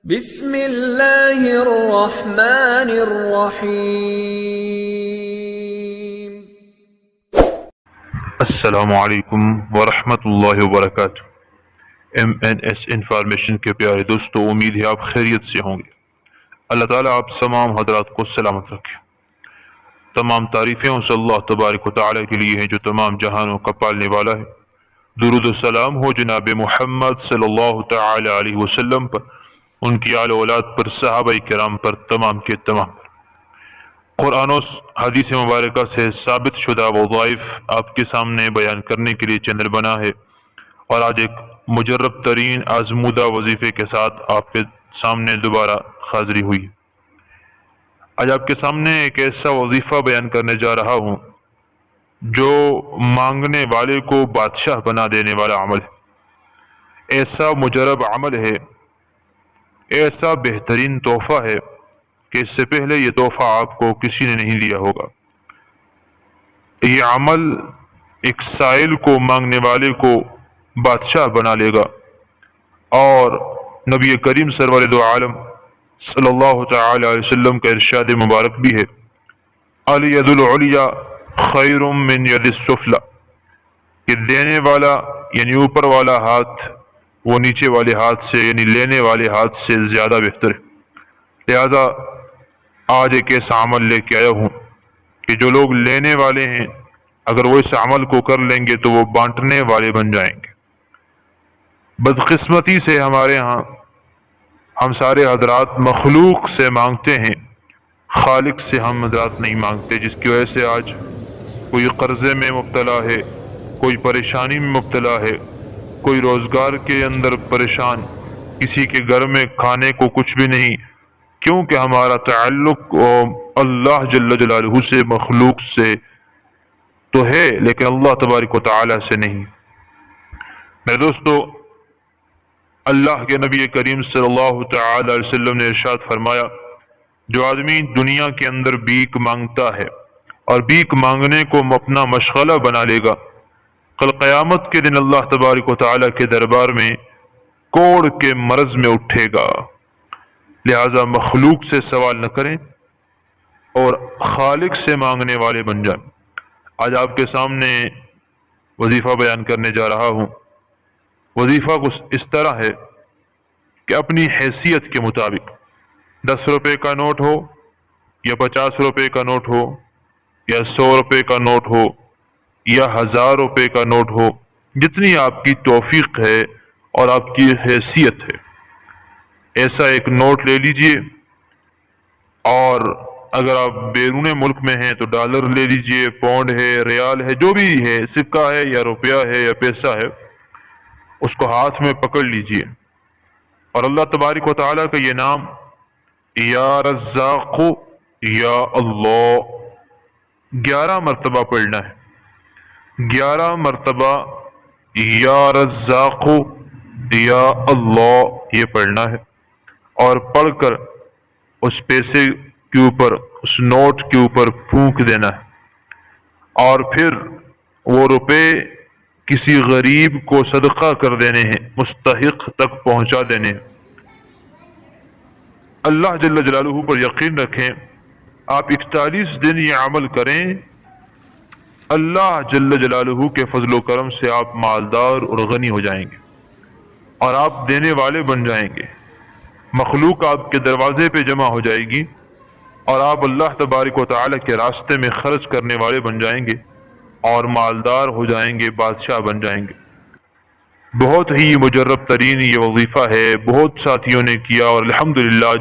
بسم اللہ الرحمن الرحیم۔ السلام علیکم ورحمۃ اللہ وبرکاتہ۔ MNS انفارمیشن کے پیارے دوستو، امید ہے آپ خیریت سے ہوں گے۔ اللہ تعالیٰ آپ تمام حضرات کو سلامت رکھے۔ تمام تعریفیں اس اللہ تبارک و تعالیٰ کے لیے ہیں جو تمام جہانوں کا پالنے والا ہے۔ درود و سلام ہو جناب محمد صلی اللہ تعالیٰ علیہ وسلم پر، ان کی آل اولاد پر، صحابہ کرام پر، تمام کے تمام پر۔ قرآن و حدیث مبارکہ سے ثابت شدہ وظائف آپ کے سامنے بیان کرنے کے لیے چینل بنا ہے، اور آج ایک مجرب ترین آزمودہ وظیفے کے ساتھ آپ کے سامنے دوبارہ حاضری ہوئی۔ آج آپ کے سامنے ایک ایسا وظیفہ بیان کرنے جا رہا ہوں جو مانگنے والے کو بادشاہ بنا دینے والا عمل ہے۔ ایسا مجرب عمل ہے، ایسا بہترین تحفہ ہے کہ اس سے پہلے یہ تحفہ آپ کو کسی نے نہیں دیا ہوگا۔ یہ عمل ایک سائل کو، مانگنے والے کو بادشاہ بنا لے گا، اور نبی کریم سرور دو عالم صلی اللہ تعالی علیہ وسلم کا ارشاد مبارک بھی ہے، الید العلیٰ خیر من ید السفلی، کہ دینے والا یعنی اوپر والا ہاتھ وہ نیچے والے ہاتھ سے یعنی لینے والے ہاتھ سے زیادہ بہتر ہے۔ لہذا آج ایک ایسا عمل لے کے آیا ہوں کہ جو لوگ لینے والے ہیں، اگر وہ اس عمل کو کر لیں گے تو وہ بانٹنے والے بن جائیں گے۔ بدقسمتی سے ہمارے ہاں ہم سارے حضرات مخلوق سے مانگتے ہیں، خالق سے ہم حضرات نہیں مانگتے، جس کی وجہ سے آج کوئی قرضے میں مبتلا ہے، کوئی پریشانی میں مبتلا ہے، کوئی روزگار کے اندر پریشان، کسی کے گھر میں کھانے کو کچھ بھی نہیں، کیونکہ ہمارا تعلق اللہ جل جلالہ سے، مخلوق سے تو ہے لیکن اللہ تبارک و تعالی سے نہیں۔ میرے دوستو، اللہ کے نبی کریم صلی اللہ تعالی علیہ وسلم نے ارشاد فرمایا، جو آدمی دنیا کے اندر بھیک مانگتا ہے اور بھیک مانگنے کو اپنا مشغلہ بنا لے گا، کل قیامت کے دن اللہ تبارک و تعالیٰ کے دربار میں کوڑ کے مرض میں اٹھے گا۔ لہٰذا مخلوق سے سوال نہ کریں اور خالق سے مانگنے والے بن جائیں۔ آج آپ کے سامنے وظیفہ بیان کرنے جا رہا ہوں۔ وظیفہ کچھ اس طرح ہے کہ اپنی حیثیت کے مطابق 10 روپے کا نوٹ ہو یا 50 روپے کا نوٹ ہو یا 100 روپے کا نوٹ ہو یا 1000 روپے کا نوٹ ہو، جتنی آپ کی توفیق ہے اور آپ کی حیثیت ہے، ایسا ایک نوٹ لے لیجئے، اور اگر آپ بیرون ملک میں ہیں تو ڈالر لے لیجئے، پاؤنڈ ہے، ریال ہے، جو بھی ہے، سکہ ہے یا روپیہ ہے یا پیسہ ہے، اس کو ہاتھ میں پکڑ لیجئے، اور اللہ تبارک و تعالیٰ کا یہ نام یا رزاق یا اللہ 11 مرتبہ پڑھنا ہے۔ 11 مرتبہ یا رزاق یا اللہ یہ پڑھنا ہے، اور پڑھ کر اس پیسے کے اوپر، اس نوٹ کے اوپر پھونک دینا ہے، اور پھر وہ روپے کسی غریب کو صدقہ کر دینے ہیں، مستحق تک پہنچا دینے ہیں۔ اللہ جل جلالہ پر یقین رکھیں، آپ 41 دن یہ عمل کریں، اللہ جل جلالہ کے فضل و کرم سے آپ مالدار اور غنی ہو جائیں گے، اور آپ دینے والے بن جائیں گے۔ مخلوق آپ کے دروازے پہ جمع ہو جائے گی، اور آپ اللہ تبارک و تعالی کے راستے میں خرچ کرنے والے بن جائیں گے، اور مالدار ہو جائیں گے، بادشاہ بن جائیں گے۔ بہت ہی مجرب ترین یہ وظیفہ ہے، بہت ساتھیوں نے کیا اور الحمدللہ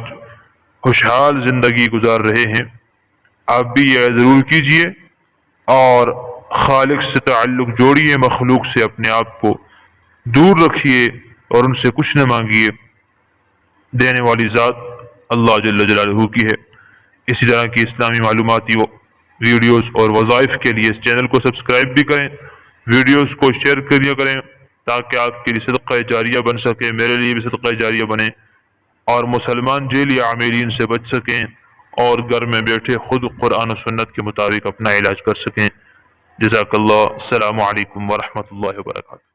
خوشحال زندگی گزار رہے ہیں۔ آپ بھی یہ ضرور کیجئے اور خالق سے تعلق جوڑیے، مخلوق سے اپنے آپ کو دور رکھیے اور ان سے کچھ نہ مانگیے۔ دینے والی ذات اللہ جل جلالہ کی ہے۔ اسی طرح کی اسلامی معلوماتی ویڈیوز اور وظائف کے لیے اس چینل کو سبسکرائب بھی کریں، ویڈیوز کو شیئر کر کریں، تاکہ آپ کے لیے صدقہ جاریہ بن سکے، میرے لیے بھی صدقہ جاریہ بنے، اور مسلمان جیل یا عاملین سے بچ سکیں، اور گھر میں بیٹھے خود قرآن و سنت کے مطابق اپنا علاج کر سکیں۔ جزاک اللہ۔ السلام علیکم ورحمۃ اللہ وبرکاتہ۔